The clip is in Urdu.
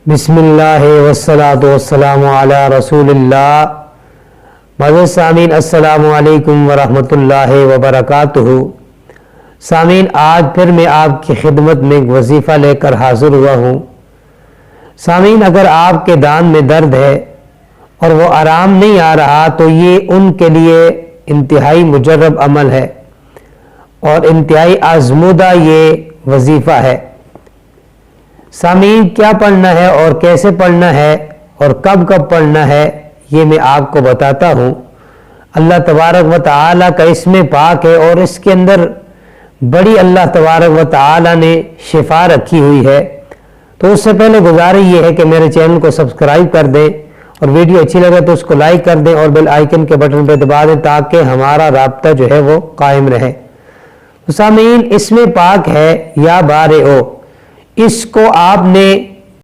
بسم اللہ والصلاة والسلام علی رسول اللہ۔ معزز سامعین، السلام علیکم ورحمۃ اللہ وبرکاتہ۔ سامعین، آج پھر میں آپ کی خدمت میں ایک وظیفہ لے کر حاضر ہوا ہوں۔ سامعین، اگر آپ کے دان میں درد ہے اور وہ آرام نہیں آ رہا تو یہ ان کے لیے انتہائی مجرب عمل ہے اور انتہائی آزمودہ یہ وظیفہ ہے۔ سامعین، کیا پڑھنا ہے اور کیسے پڑھنا ہے اور کب کب پڑھنا ہے یہ میں آپ کو بتاتا ہوں۔ اللہ تبارک و تعالیٰ کا اسم پاک ہے اور اس کے اندر بڑی اللہ تبارک و تعالیٰ نے شفا رکھی ہوئی ہے۔ تو اس سے پہلے گزارش یہ ہے کہ میرے چینل کو سبسکرائب کر دیں اور ویڈیو اچھی لگے تو اس کو لائک کر دیں اور بیل آئیکن کے بٹن پہ دبا دیں تاکہ ہمارا رابطہ جو ہے وہ قائم رہے۔ تو سامعین، اسم پاک ہے یا بارئ، اس کو آپ نے